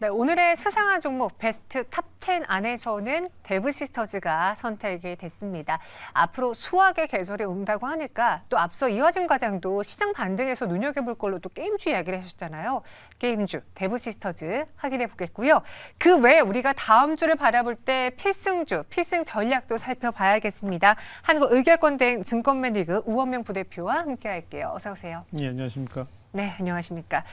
네, 오늘의 수상한 종목 베스트 탑 10 안에서는 데브시스터즈가 선택이 됐습니다. 앞으로 수학의 개설이 온다고 하니까 또 앞서 이화진 과장도 시장 반등에서 눈여겨볼 걸로 또 게임주 이야기를 하셨잖아요. 게임주 데브시스터즈 확인해 보겠고요. 그 외에 우리가 다음 주를 바라볼 때 필승주, 필승 전략도 살펴봐야겠습니다. 한국의결권대행 증권맨리그 우원명 부대표와 함께할게요. 어서 오세요. 네, 안녕하십니까. 네, 안녕하십니까.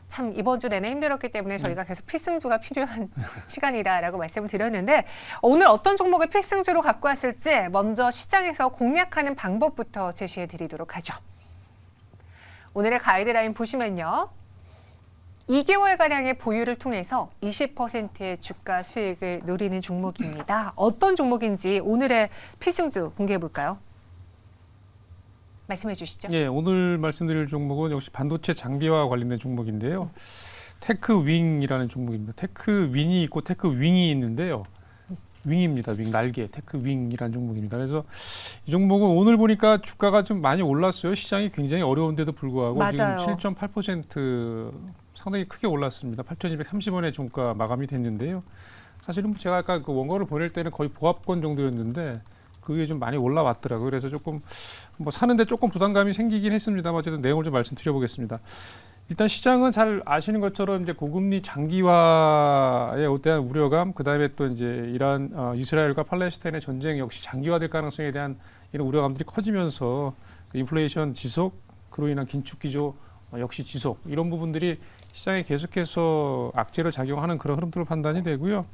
참 이번 주 내내 힘들었기 때문에 저희가 계속 필승주가 필요한 시간이다라고 말씀을 드렸는데 오늘 어떤 종목을 필승주로 갖고 왔을지 먼저 시장에서 공략하는 방법부터 제시해 드리도록 하죠. 오늘의 가이드라인 보시면요. 2개월가량의 보유를 통해서 20%의 주가 수익을 노리는 종목입니다. 어떤 종목인지 오늘의 필승주 공개해 볼까요? 말씀해 주시죠. 예, 오늘 말씀드릴 종목은 역시 반도체 장비와 관련된 종목인데요. 테크윙이라는 종목입니다. 테크윈이 있고 테크윙이 있는데요. 윙입니다. 윙, 날개, 테크윙이라는 종목입니다. 그래서 이 종목은 오늘 보니까 주가가 좀 많이 올랐어요. 시장이 굉장히 어려운데도 불구하고 맞아요. 지금 7.8% 상당히 크게 올랐습니다. 8,230원에 종가 마감이 됐는데요. 사실은 제가 아까 그 원고를 보낼 때는 거의 보합권 정도였는데 그게 좀 많이 올라왔더라고요. 그래서 조금 뭐 사는데 조금 부담감이 생기긴 했습니다만 어쨌든 내용을 좀 말씀드려보겠습니다. 일단 시장은 잘 아시는 것처럼 이제 고금리 장기화에 대한 우려감, 그 다음에 또 이제 이란, 이스라엘과 팔레스타인의 전쟁 역시 장기화될 가능성에 대한 이런 우려감들이 커지면서 그 인플레이션 지속, 그로 인한 긴축 기조 역시 지속, 이런 부분들이 시장에 계속해서 악재로 작용하는 그런 흐름들로 판단이 되고요.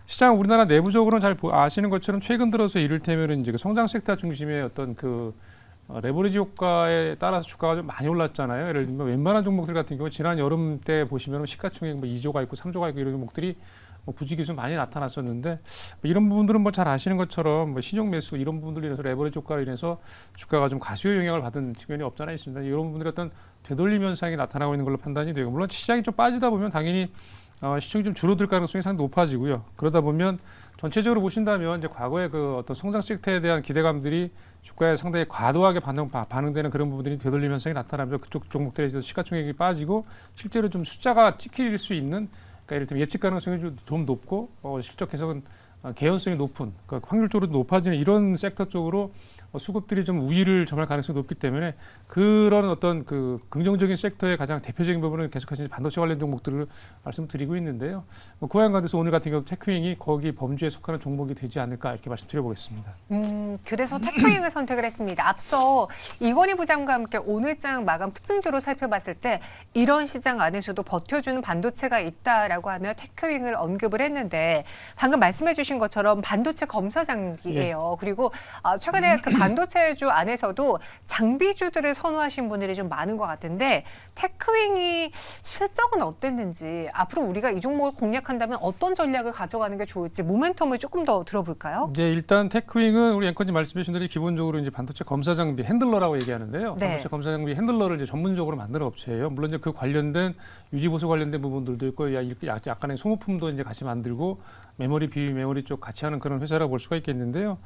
시장 우리나라 내부적으로는 잘 아시는 것처럼 최근 들어서 이를테면 이제 그 성장 섹터 중심의 어떤 그 레버리지 효과에 따라서 주가가 좀 많이 올랐잖아요. 예를 들면 웬만한 종목들 같은 경우 지난 여름 때 보시면 시가총액 뭐 2조가 있고 3조가 있고 이런 종목들이 뭐 부직이 좀 많이 나타났었는데 뭐 이런 부분들은 뭐 잘 아시는 것처럼 뭐 신용 매수 이런 부분들로 인해서 레버리지 효과로 인해서 주가가 좀 가수요 영향을 받은 측면이 없잖아 있습니다. 이런 부분들이 어떤 되돌림 현상이 나타나고 있는 걸로 판단이 되고 물론 시장이 좀 빠지다 보면 당연히 시총이 좀 줄어들 가능성이 상당히 높아지고요. 그러다 보면 전체적으로 보신다면 이제 과거에 그 어떤 성장 섹터에 대한 기대감들이 주가에 상당히 과도하게 반응되는 그런 부분들이 되돌림 현상이 나타나면서 그쪽 종목들에서 시가총액이 빠지고 실제로 좀 숫자가 찍힐 수 있는 그러니까 예를 들면 예측 가능성이 좀 높고 실적 개선은 개연성이 높은 그러니까 확률적으로 높아지는 이런 섹터 쪽으로 수급들이 좀 우위를 점할 가능성이 높기 때문에 그런 어떤 그 긍정적인 섹터의 가장 대표적인 부분은 계속해서 반도체 관련 종목들을 말씀드리고 있는데요. 그와 연관돼서 오늘 같은 경우 테크윙이 거기 범주에 속하는 종목이 되지 않을까 이렇게 말씀드려보겠습니다. 그래서 테크윙을 선택을 했습니다. 앞서 이건희 부장과 함께 오늘장 마감 특징주로 살펴봤을 때 이런 시장 안에서도 버텨주는 반도체가 있다라고 하며 테크윙을 언급을 했는데 방금 말씀해 주신 것처럼 반도체 검사 장비예요. 그리고 최근에 그 반도체주 안에서도 장비주들을 선호하신 분들이 좀 많은 것 같은데 테크윙이 실적은 어땠는지 앞으로 우리가 이 종목을 공략한다면 어떤 전략을 가져가는 게 좋을지 모멘텀을 조금 더 들어볼까요? 네, 일단 테크윙은 우리 앵커님 말씀해 주신 대로 기본적으로 이제 반도체 검사 장비 핸들러라고 얘기하는데요. 네. 반도체 검사 장비 핸들러를 이제 전문적으로 만드는 업체예요. 물론 이제 그 관련된 유지 보수 관련된 부분들도 있고 이렇게 약간의 소모품도 이제 같이 만들고 메모리 비밀 메모리 쪽 같이 하는 그런 회사라고 볼 수가 있겠는데요.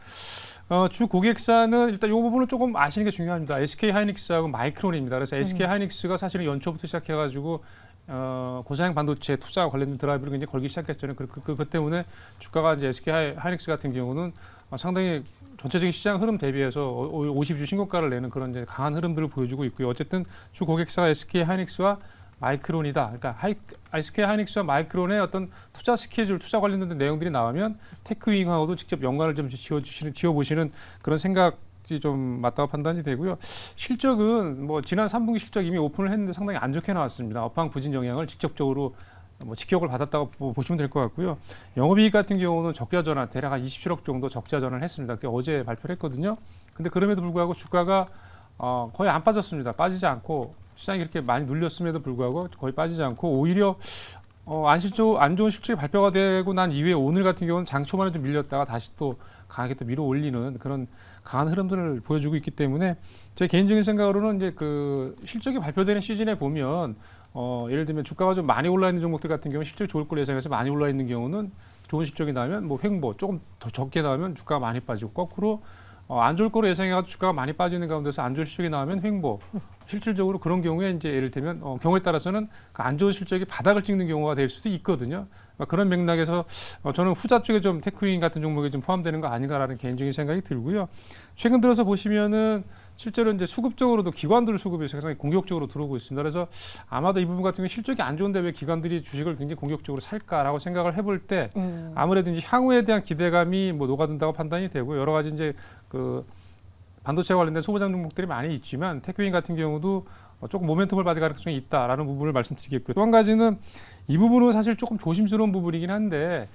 주 고객사는 일단 이 부분을 조금 아시는 게 중요합니다. SK 하이닉스하고 마이크론입니다. 그래서 SK 하이닉스가 사실은 연초부터 시작해가지고 고사양 반도체 투자 관련된 드라이브를 굉장히 걸기 시작했잖아요. 그 때문에 주가가 이제 SK 하이닉스 같은 경우는 상당히 전체적인 시장 흐름 대비해서 50주 신고가를 내는 그런 이제 강한 흐름들을 보여주고 있고요. 어쨌든 주 고객사가 SK 하이닉스와 마이크론이다. 그러니까 SK 하이닉스와 마이크론의 어떤 투자 스케줄, 투자 관련된 내용들이 나오면 테크윙하고도 직접 연관을 좀 지어보시는 그런 생각이 좀 맞다고 판단이 되고요. 실적은 뭐 지난 3분기 실적 이미 오픈을 했는데 상당히 안 좋게 나왔습니다. 업황 부진 영향을 직접적으로 뭐 직격을 받았다고 보시면 될 것 같고요. 영업이익 같은 경우는 적자 전환, 대략 한 27억 정도 적자 전환을 했습니다. 그게 어제 발표를 했거든요. 근데 그럼에도 불구하고 주가가 거의 안 빠졌습니다. 빠지지 않고 시장이 이렇게 많이 눌렸음에도 불구하고 거의 빠지지 않고 오히려 안 좋은 실적이 발표가 되고 난 이후에 오늘 같은 경우는 장 초반에 좀 밀렸다가 다시 또 강하게 또 밀어 올리는 그런 강한 흐름들을 보여주고 있기 때문에 제 개인적인 생각으로는 이제 그 실적이 발표되는 시즌에 보면 예를 들면 주가가 좀 많이 올라 있는 종목들 같은 경우는 실적이 좋을 걸 예상해서 많이 올라 있는 경우는 좋은 실적이 나오면 뭐 횡보 조금 더 적게 나오면 주가가 많이 빠지고 거꾸로 안 좋을 거로 예상해가지고 주가가 많이 빠지는 가운데서 안 좋은 실적이 나오면 횡보 실질적으로 그런 경우에 이제 예를 들면 경우에 따라서는 그 안 좋은 실적이 바닥을 찍는 경우가 될 수도 있거든요. 그런 맥락에서 저는 후자 쪽에 좀 테크윙 같은 종목이 좀 포함되는 거 아닌가라는 개인적인 생각이 들고요. 최근 들어서 보시면은 실제로 이제 수급적으로도 기관들 수급이 상당히 공격적으로 들어오고 있습니다. 그래서 아마도 이 부분 같은 경우 실적이 안 좋은데 왜 기관들이 주식을 굉장히 공격적으로 살까라고 생각을 해볼 때 아무래도 이제 향후에 대한 기대감이 뭐 녹아든다고 판단이 되고 여러 가지 이제 그 반도체 관련된 소부장 종목들이 많이 있지만 테크윙 같은 경우도 조금 모멘텀을 받을 가능성이 있다라는 부분을 말씀드리겠고요. 또 한 가지는 이 부분은 사실 조금 조심스러운 부분이긴 한데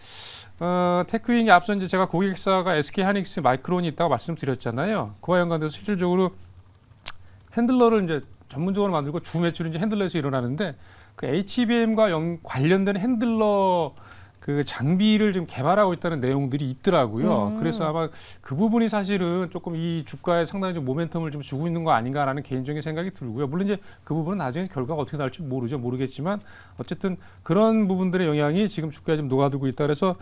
테크윙이 앞서 이제 제가 고객사가 SK 하이닉스 마이크론이 있다고 말씀드렸잖아요. 그와 연관돼서 실질적으로 핸들러를 이제 전문적으로 만들고 주 매출이 이제 핸들러에서 일어나는데 그 HBM과 관련된 핸들러 그 장비를 좀 개발하고 있다는 내용들이 있더라고요. 그래서 아마 그 부분이 사실은 조금 이 주가에 상당히 좀 모멘텀을 좀 주고 있는 거 아닌가라는 개인적인 생각이 들고요. 물론 이제 그 부분은 나중에 결과가 어떻게 나올지 모르겠지만 어쨌든 그런 부분들의 영향이 지금 주가에 좀 녹아들고 있다. 그래서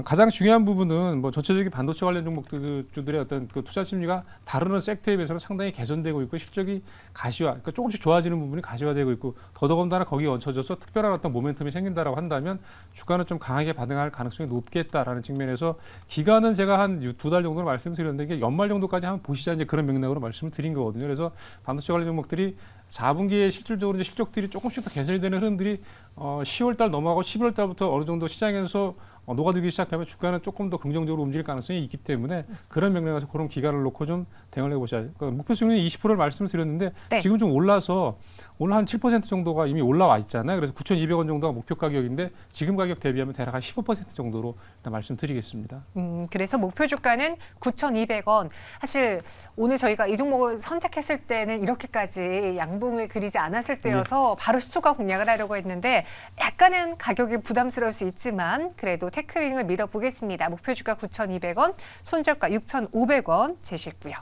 가장 중요한 부분은 뭐 전체적인 반도체 관련 종목들의 어떤 그 투자 심리가 다른 섹터에 비해서는 상당히 개선되고 있고 실적이 가시화, 그러니까 조금씩 좋아지는 부분이 가시화되고 있고 더더군다나 거기에 얹혀져서 특별한 어떤 모멘텀이 생긴다라고 한다면 주가는 좀 강하게 반응할 가능성이 높겠다라는 측면에서 기간은 제가 한 2달 정도로 말씀드렸는데 이게 연말 정도까지 한번 보시자 이제 그런 맥락으로 말씀을 드린 거거든요. 그래서 반도체 관련 종목들이 4분기에 실질적으로 이제 실적들이 조금씩 더 개선이 되는 흐름들이 10월 달 넘어가고 11월 달부터 어느 정도 시장에서 녹아들기 시작하면 주가는 조금 더 긍정적으로 움직일 가능성이 있기 때문에 그런 맥락에서 그런 기간을 놓고 좀 대응을 해보셔야 그러니까 목표 수익률 20%를 말씀을 드렸는데 네. 지금 좀 올라서 오늘 한 7% 정도가 이미 올라와 있잖아요. 그래서 9,200원 정도가 목표 가격인데 지금 가격 대비하면 대략 한 15% 정도로 일단 말씀드리겠습니다. 그래서 목표 주가는 9,200원. 사실 오늘 저희가 이 종목을 선택했을 때는 이렇게까지 양봉을 그리지 않았을 때여서 바로 시초가 공략을 하려고 했는데 약간은 가격이 부담스러울 수 있지만 그래도 테크윙을 밀어보겠습니다. 목표 주가 9,200원, 손절가 6,500원 제시했고요.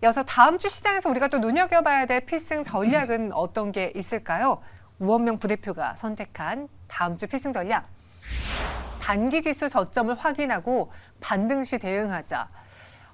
이어서 다음 주 시장에서 우리가 또 눈여겨봐야 될 필승 전략은 어떤 게 있을까요? 우원명 부대표가 선택한 다음 주 필승 전략. 단기 지수 저점을 확인하고 반등 시 대응하자.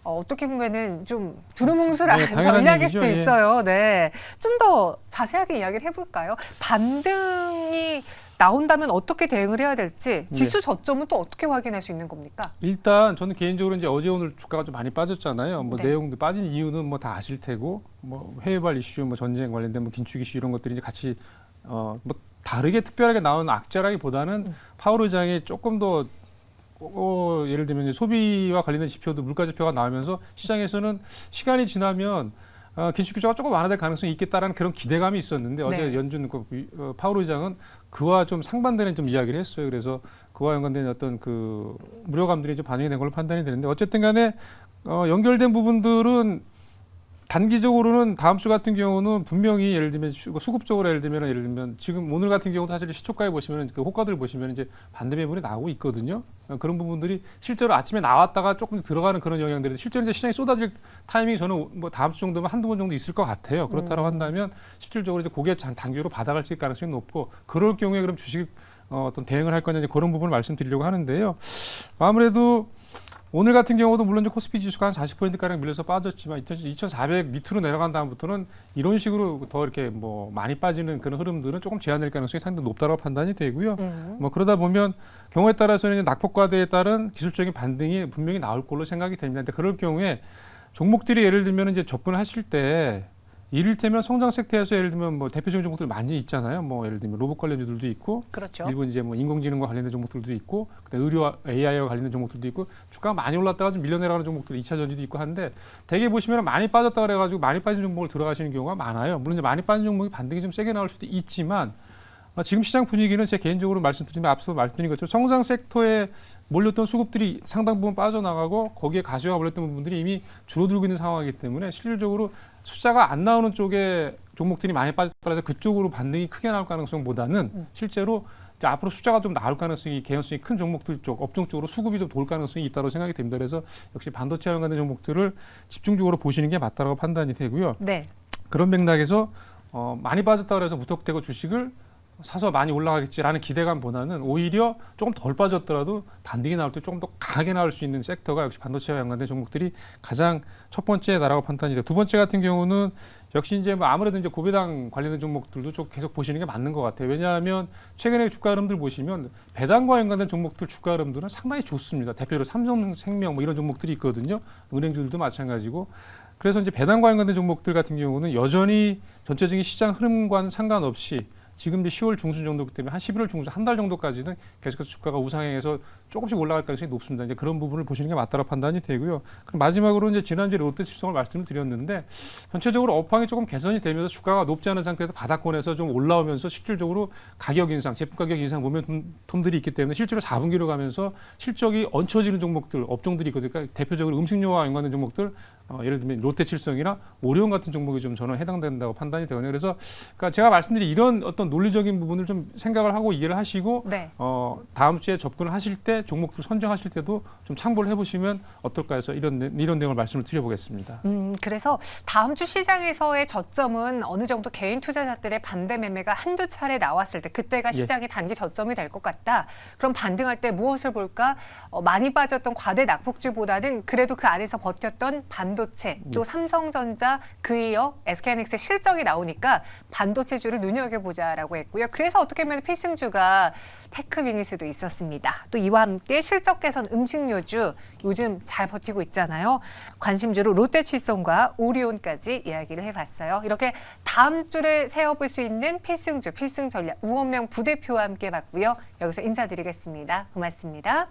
어떻게 보면은 좀 두루뭉술한 전략일 수도 있어요. 네, 좀 더 자세하게 이야기를 해볼까요? 반등이 나온다면 어떻게 대응을 해야 될지 지수 저점은 또 어떻게 확인할 수 있는 겁니까? 일단 저는 개인적으로 이제 어제 오늘 주가가 좀 많이 빠졌잖아요. 뭐 네. 내용들 빠진 이유는 뭐 다 아실 테고 뭐 해외발 이슈, 뭐 전쟁 관련된 뭐 긴축 이슈 이런 것들이 이제 같이 뭐 다르게 특별하게 나온 악재라기보다는 파월 의장이 조금 더 예를 들면 이제 소비와 관련된 지표도 물가 지표가 나오면서 시장에서는 시간이 지나면 긴축 규제가 조금 완화될 가능성이 있겠다라는 그런 기대감이 있었는데 어제 연준 파월 의장은 그와 좀 상반되는 좀 이야기를 했어요. 그래서 그와 연관된 어떤 그 우려감들이 좀 반영이 된 걸로 판단이 되는데 어쨌든 간에 연결된 부분들은 단기적으로는 다음 주 같은 경우는 분명히 예를 들면 수급적으로 예를 들면 지금 오늘 같은 경우도 사실 시초가에 보시면 그 호가들 보시면 이제 반대 매물이 나오고 있거든요. 그런 부분들이 실제로 아침에 나왔다가 조금 들어가는 그런 영향들이 실제로 이제 시장이 쏟아질 타이밍이 저는 뭐 다음 주 정도면 한두 번 정도 있을 것 같아요. 그렇다고 한다면 실질적으로 이제 고개 단기로 바닥을 칠 가능성이 높고 그럴 경우에 그럼 주식 어떤 대응을 할 거냐 이제 그런 부분을 말씀드리려고 하는데요. 아무래도 오늘 같은 경우도 물론 코스피 지수가 한 40%가량 밀려서 빠졌지만 2,400 밑으로 내려간 다음부터는 이런 식으로 더 이렇게 뭐 많이 빠지는 그런 흐름들은 조금 제한될 가능성이 상당히 높다고 판단이 되고요. 뭐 그러다 보면 경우에 따라서는 낙폭과대에 따른 기술적인 반등이 분명히 나올 걸로 생각이 됩니다. 근데 그럴 경우에 종목들이 예를 들면 이제 접근을 하실 때 이를테면 성장 섹터에서 예를 들면 뭐 대표적인 종목들 많이 있잖아요. 뭐 예를 들면 로봇 관련주들도 있고, 그렇죠. 일본 이제 뭐 인공지능과 관련된 종목들도 있고, 그다음 의료와 AI와 관련된 종목들도 있고, 주가가 많이 올랐다가 좀 밀려 내려가는 종목들 2차 전지도 있고 한데 대개 보시면 많이 빠졌다 그래가지고 많이 빠진 종목을 들어가시는 경우가 많아요. 물론 이제 많이 빠진 종목이 반등이 좀 세게 나올 수도 있지만 지금 시장 분위기는 제 개인적으로 말씀드리면 앞서 말씀드린 것처럼 성장 섹터에 몰렸던 수급들이 상당 부분 빠져나가고 거기에 가시화가 몰렸던 부분들이 이미 줄어들고 있는 상황이기 때문에 실질적으로 숫자가 안 나오는 쪽에 종목들이 많이 빠졌더라도 그쪽으로 반등이 크게 나올 가능성보다는 실제로 이제 앞으로 숫자가 좀 나올 가능성이 개연성이 큰 종목들 쪽 업종 쪽으로 수급이 좀 돌 가능성이 있다고 생각이 됩니다. 그래서 역시 반도체와 관련된 종목들을 집중적으로 보시는 게 맞다고 판단이 되고요. 네. 그런 맥락에서 많이 빠졌다고 해서 무턱대고 주식을 사서 많이 올라가겠지라는 기대감보다는 오히려 조금 덜 빠졌더라도 반등이 나올 때 조금 더 강하게 나올 수 있는 섹터가 역시 반도체와 연관된 종목들이 가장 첫 번째다라고 판단이 돼요. 두 번째 같은 경우는 역시 이제 뭐 아무래도 이제 고배당 관련된 종목들도 좀 계속 보시는 게 맞는 것 같아요. 왜냐하면 최근에 주가 흐름들 보시면 배당과 연관된 종목들 주가 흐름들은 상당히 좋습니다. 대표로 삼성생명 뭐 이런 종목들이 있거든요. 은행주들도 마찬가지고. 그래서 이제 배당과 연관된 종목들 같은 경우는 여전히 전체적인 시장 흐름과는 상관없이 지금 이제 10월 중순 정도기 때문에 한 11월 중순 한 달 정도까지는 계속해서 주가가 우상향해서 조금씩 올라갈 가능성이 높습니다. 이제 그런 부분을 보시는 게 맞다고 판단이 되고요. 그럼 마지막으로 이제 지난주에 롯데칠성을 말씀을 드렸는데 전체적으로 업황이 조금 개선이 되면서 주가가 높지 않은 상태에서 바닥권에서 좀 올라오면서 실질적으로 가격 인상, 제품 가격 인상 모멘텀들이 있기 때문에 실제로 4분기로 가면서 실적이 얹혀지는 종목들, 업종들이 있거든요. 그러니까 대표적으로 음식료와 연관된 종목들 예를 들면 롯데칠성이나 오리온 같은 종목이 좀 저는 해당된다고 판단이 되거든요. 그래서 그러니까 제가 말씀드린 이런 어떤 논리적인 부분을 좀 생각을 하고 이해를 하시고 네. 다음 주에 접근을 하실 때 종목들 선정하실 때도 좀 참고를 해보시면 어떨까 해서 이런 내용을 말씀을 드려보겠습니다. 그래서 다음 주 시장에서의 저점은 어느 정도 개인 투자자들의 반대 매매가 한두 차례 나왔을 때 그때가 시장의 단기 저점이 될 것 같다. 그럼 반등할 때 무엇을 볼까? 많이 빠졌던 과대 낙폭주보다는 그래도 그 안에서 버텼던 반도체, 또 삼성전자, 그 이어 SK하이닉스의 실적이 나오니까 반도체주를 눈여겨보자라고 했고요. 그래서 어떻게 보면 필승주가 테크윙일 수도 있었습니다. 또 이와 함께 실적 개선 음식료주 요즘 잘 버티고 있잖아요. 관심주로 롯데칠성과 오리온까지 이야기를 해봤어요. 이렇게 다음 주를 세워볼 수 있는 필승주, 필승 전략 우원명 부대표와 함께 봤고요. 여기서 인사드리겠습니다. 고맙습니다.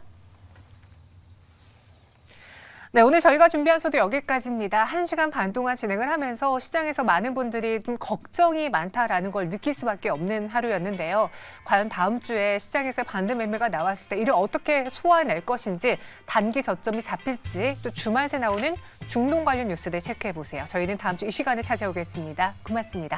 네, 오늘 저희가 준비한 소도 여기까지입니다. 1시간 반 동안 진행을 하면서 시장에서 많은 분들이 좀 걱정이 많다라는 걸 느낄 수밖에 없는 하루였는데요. 과연 다음 주에 시장에서 반등 매매가 나왔을 때 이를 어떻게 소화해낼 것인지, 단기 저점이 잡힐지, 또 주말 새 나오는 중동 관련 뉴스들 체크해 보세요. 저희는 다음 주 이 시간에 찾아오겠습니다. 고맙습니다.